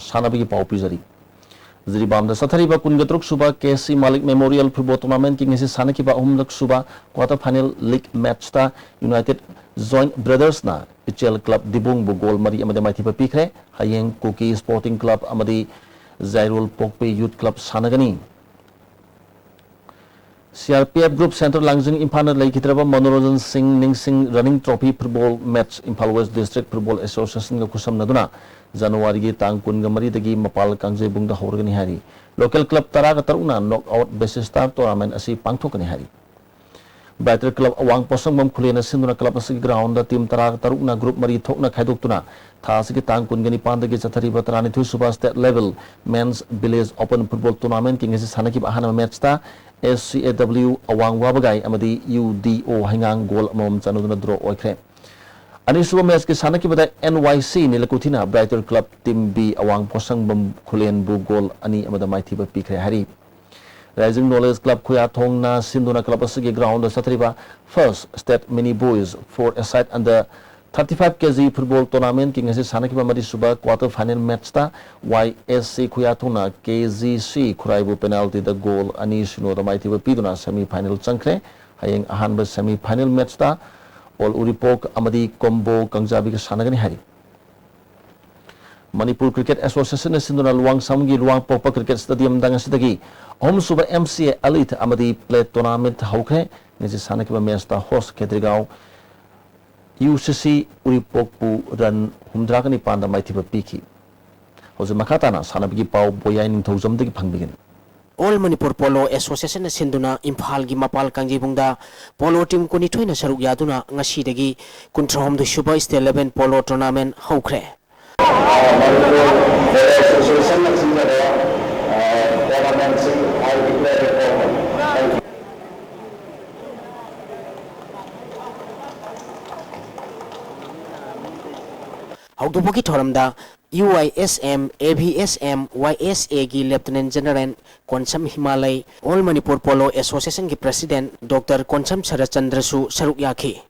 sana bagi Paulo pisari Ziribam da sathariba kungatruk suba KC Malik Memorial Football Tournament ki ngisi sana ki ba umlak suba quarter final league match ta United Joint Brothers na HL Club Dibung bu goal mari amade mai thipa pikre hayeng Kuki Sporting Club amadi Zairul Pokpe Youth Club sanagani CRPF Group Center Langjing Imphal lai kitraba Manoranjan Singh Ningsing Running Trophy Football Match Imphal West District Football Association ga kusam naduna January gi tang kun gamari dagi mapal kangje bungda horgani hari local club tara ka taruna knockout basis star tournament asi pangthokani hari Brighter Club awang posang bam khulena sinduna club asigi ground da team tara tarukna group mari thokna khaidokuna tha asigi tang kungani pandagi chathari batarani thu super state level men's village open football tournament king ase sanaki ahana match ta SCAW awang wabagai amadi UDO hangang goal amom chanuduna draw oikre ani suba match ke sanaki bada NYC nilakuthina Brighter Club team B awang posang bam khulen bu goal ani amada maithi ba pikre hari Rising Knowledge Club Khuyathong na Sinduna Club asigi ground satriba first state mini boys for a side under 35 kg football tournament king ase sanakiba mari suba quarter final match ta YSC Khuyathong na KGC Khuraibu penalty the goal ani sino da maiti piduna semi final changkre hayeng ahanba semi final match ta all uripok amadi combo kangjabi ka sanagani hari Manipur Cricket Association Sinduna Luang Samgi Luang Popa Cricket Stadium dangasidagi Home Suba MCA Elite Amadi Play Tournament Hauke Nisi Sanakiba Mesta Host Kedrigao UCC Uripokpu Ran Humdragani Panda Maitiba Piki Jose Makatana Sanabigi Pau Boyain Tozamdigi Pangbigin All Manipur Polo Association Sinduna Imphal gi Mapal Kangjibungda Polo Team Kunithoina Saruk Yaduna Ngasidagi Kuntrahom the Suba State 11 Polo Tournament Haukre Haudubuki Thoramda UISM, ABSM, YSA gi Lieutenant General Konsam Himalay All Manipur Polo Association gi President Dr. Konsam Sarachandra su saruk yaki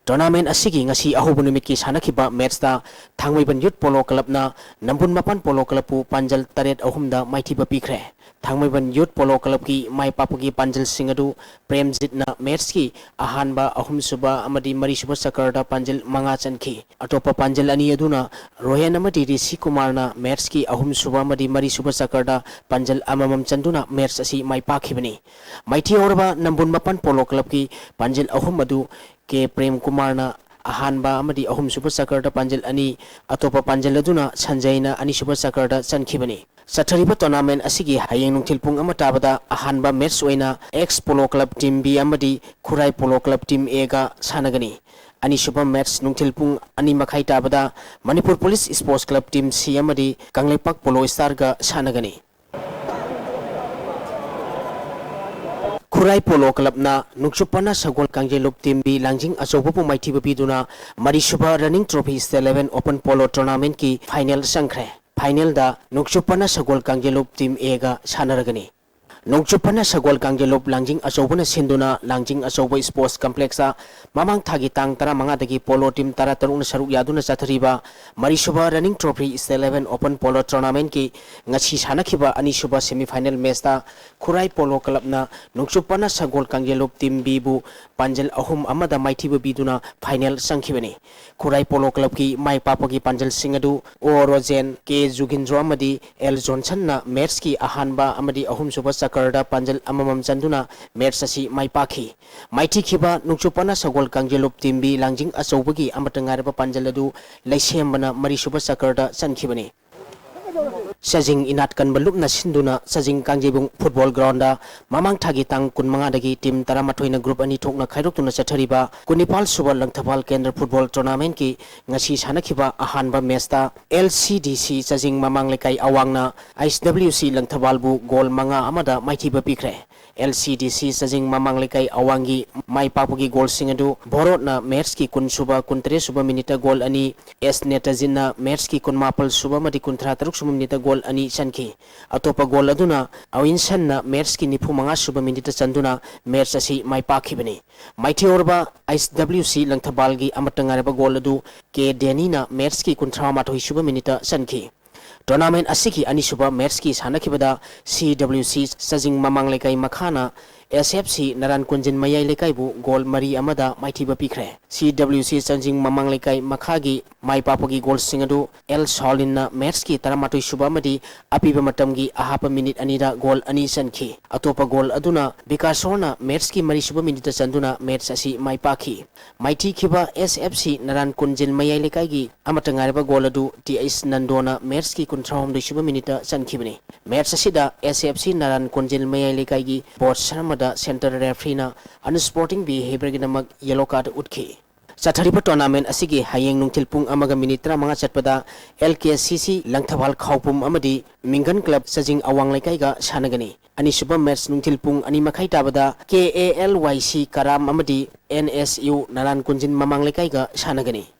Tournament asigi ngasi ahubu numit ki sanakiba match ta Thangmaiban Youth Polo Club na Nambun Mapan Polo Club pu Panjal Taret ahumda maithiba pikre Thangmaiban Youth Polo Club ki mai papugi Panjal Singadu Premjit na match ki ahanba ahum suba amadi mari suba sakarda Panjal manga chanki atopa Panjal ani aduna Rohan amadi Rishi Kumar na match ki ahum suba amadi mari suba sakarda Panjal amamam chanduna match asi mai pakhibani maithi orba Nambun Mapan Polo Club ki Panjal ahum adu ke Prem Kumar na ahanba amadi ahum super sakarda Panjal ani atopa Panjal aduna Sanjayna ani super sakarda chankhibani Sathariba tournament asigi hayeng nungthil pung amata bada ahanba match oina ex Polo Club team B amadi Khurai Polo Club team A ga sanagani ani super match nungthil pung ani makhai tabada Manipur Police Sports Club team C amadi Kangleipak Polo Star ga sanagani Khurai Polo Club na Nukchupana Sagol Kangjelup Team B Langjing Achobu Maiti Biduna Marisuba Running Trophy State 11 Open Polo Tournament ki final sangkre final da Nukchupana Sagol Kangjelup Team A ga sanaragani Nukchupana Sagol Kangjelup Langjing Achobuna Sinduna Langjing Achobu Sports Complex a Mamang Thagi Tang Tara Mangadagi Polo Team Tara Taruna Saruk Yaduna Sathariba Marisuba Running Trophy State 11 Open Polo Tournament ki ngachi sanakiba ani suba semi final match ta Khurai Polo Club na Nukchupana Sagol Kangjelup Team B bu Panjal ahum amada maithiba biduna final sangkhibani Khurai Polo Club ki mai papagi Panjal Singadu O Rojen K Jugindro amadi L Johnson na match ki ahanba amadi ahum suba sakarda Panjal amamam chanduna match asi mai pakhi maithi khiba Nukchupana Sagol Kangjelup Team B Langjing Achobagi amatangarba Panjal adu laisembana mari suba sakarda chankhibani Sajing inatkan belum na sinduna sajing Kangjibung football ground da mamang thagi tang kun manga dagi team taramathoina group ani thokna khairok tuna chathariba kunipal suba langthapal kendra football tournament ki ngasi sanakhiba ahanba match ta LCDC sajing mamang lekai awangna ISWC langthapal bu goal manga amada maithiba pikre LCDC sajing mamang lekai awangi mai papugi goal singadu borot na match ki kun suba kun 3 suba minita goal ani S Netazin na match ki kun mapal suba madi kun 36 suba minita goal ani sanki atopa goal aduna awin san na match ki nipu manga suba minita chanduna match asi mai pakhibani maithi orba ISWC langthabal gi amatangareba goal adu ke Deni na match ki kun 38 suba minita sanki Tournament asiki ani suba match ki sanakibada CWC sajing mamang lekai makhana SFC Naran Kunjin Mayai lekai bu goal mari amada maithiba pikre CWC sajing mamang lekai makhagi mai papagi goal singadu L Solin na match ki taramatoi suba madi apiba matamgi ahapa minute anida goal ani sanki atopa goal aduna Bikasona match ki mari suba minute chanduna match asi mai pakhi maithi khiba SFC Naran Kunjin Mayai lekai gi amatangareba goal adu TS Nandona match ki kunthahom suba minute chankibani match asida SFC Naran Kunjin Mayai lekai gi board sarma amada center referee na unsporting behavior ginamak yellow card utki Chatharipa tournament asigi hayeng nungtil pung amaga minitra mga chatpada LKCC langthawal khawpum amadi Mingan Club sajing awang laikai ga sanagani ani suba match nungtil pung ani makhai tabada KALYC Karam amadi NSU Nalan Kunjin mamang laikai ga sanagani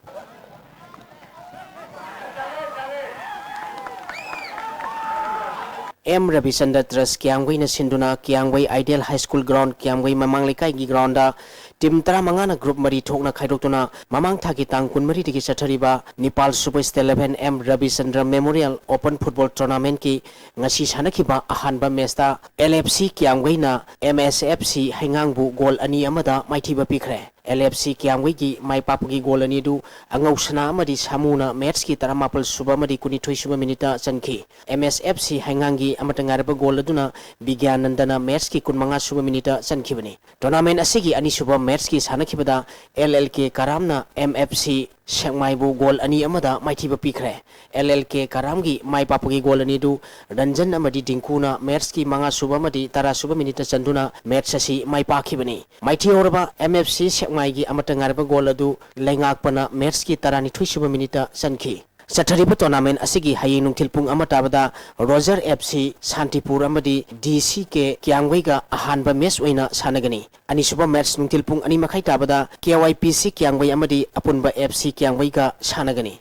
M Ravisandar Trust Kiangway na sinduna Kiangway Ideal High School Ground Kiangway mamang laikai gi ground da Tim tara mangana group mari thokna khaidokuna mamang thagi tang kunmari digi chathariba Nepal Super Star 11 M Ravisandra Memorial Open Football Tournament ki ngasi sanakhiba ahanba match ta LFC Kiangway na MSFC haingangbu goal ani amada maithiba pikre LFC Kiangway ki maipapugi goal ani du angausana amadi samuna match ki taramapal suba madi kuni thoi suba minita chankhi MSFC haingangi amatangarba goal aduna Bigyanandana match ki kunmanga suba minita chankhibani tournament asigi ani suba match ki sanakibada LLK Karamna MFC Shangmaibu goal ani amada maithiba pikre LLK Karamgi maipapugi goal ani du Ranjan amadi Dinkuna match ki manga suba madi tara suba minita chanduna match asi maipakibani maithi orba MFC Shangmaigi amatangarba goal adu lengakpana match ki tarani thui suba minita chankhi Chatharipa tournament asigi hayeng nungtil pung amatabada Roger FC Santipur amadi DCK Kiangway ga ahanba match oina sanagani ani suba match nungtil pung ani makhai tabada KYPC Kiangway amadi apunba FC Kiangway ga sanagani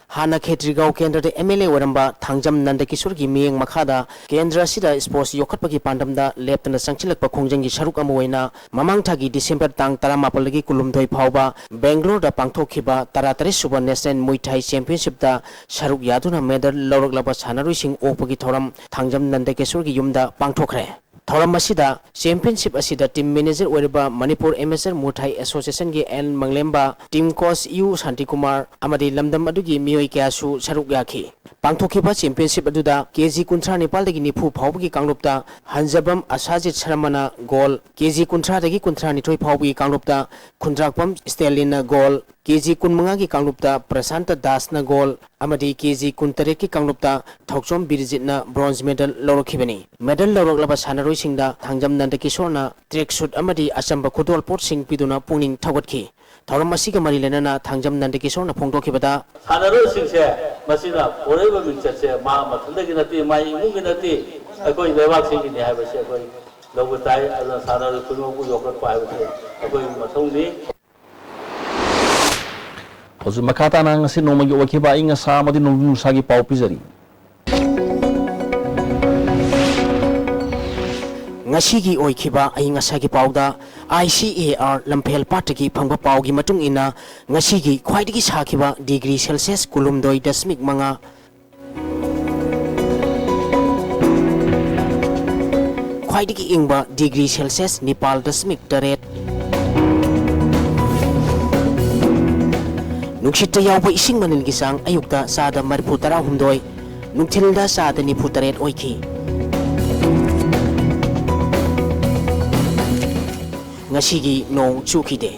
Hana Khetrigau Kendra de MLA Waramba Thangjam Nandakishore gi miyeng makhada Kendra sida sports yokhatpagi pandamda leptana sangchilakpa khongjanggi saruk amoina mamang thagi December tang 18 gi kulumdoi phawba Bangalore da pangthokhiba 33 suba National Muay Thai Championship da saruk yaduna medal lawraklaba sanaruising okpagi thoram Thangjam Nandakishore gi yumda pangthokre Thoram masida championship asida team manager oriba Manipur Amateur Muay Thai Association gi N Manglemba team coach U Shanti Kumar amadi lamdam adugi miyoi kyasu saruk yakhi pangthokhiba championship aduda KG 19 Nepal dagi nifu phawbagi kanglupta Hanjabam Asajit Sharmana goal KG 19 dagi 19 phawbagi kanglupta Khundrakpam Stalin goal KG 19 gi kanglupta Prasanta Das na goal amadi KG 19 ki kanglupta Thokchom Birjit na bronze medal lawrakhibani medal lawraklaba sanaroi singda Thangjam Nandakishore na track suit amadi achamba khudol pot sing piduna pungning thawatkhi thoram asiga mari lenana Thangjam Nandakishore na phongdokhibada sanaroi singse masina oreba mingchatse ma mathandagi nati mai imungi nati akoi lebak singi ni haibase akoi lobutai ala sanaroi kunmogu yokrat pa haibase akoi mathongni Hozu makata na ngasi nomagi wakiba inga sa madi nusagi pau pizari Ngasigi oikiba ay ngasagi pauda ICAR Lampel Pataki phangba paugi matung ina ngasigi khwaidigi sakiba degree Celsius kulumdoi dasmik manga khwaidigi ingba degree Celsius Nepal dasmik taret Nukshita yawba ising manil gisang ayukta sada mariputara humdoi nuktilda sada ni putaret oiki Ngasigi no chukide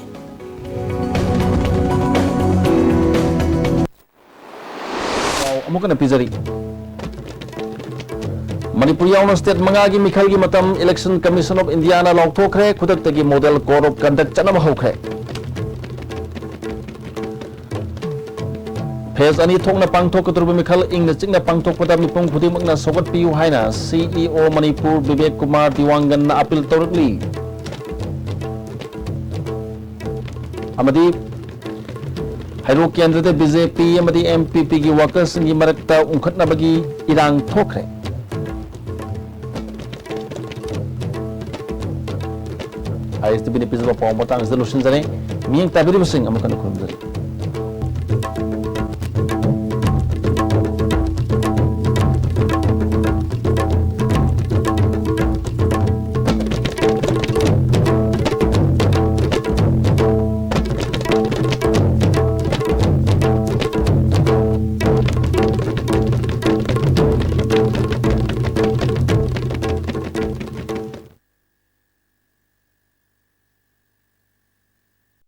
amuka na pizari Manipur yauna state mangagi mikhalgi matam Election Commission of India na lawthokre khudaktagi model code of conduct chanama hokre Phase ani thokna pangthok katurba mikhal ingna chingna pangthok pada mipung khudimangna sogat piu haina CEO Manipur Vivek Kumar Diwangan na appeal tawrakli amadi hairo kendra de BJP amadi MPP gi workers gi marakta ungkhatna bagi irang thokre ISTB ni pizba pawmatang solution jare miyeng tabiri basing amakan khurumjari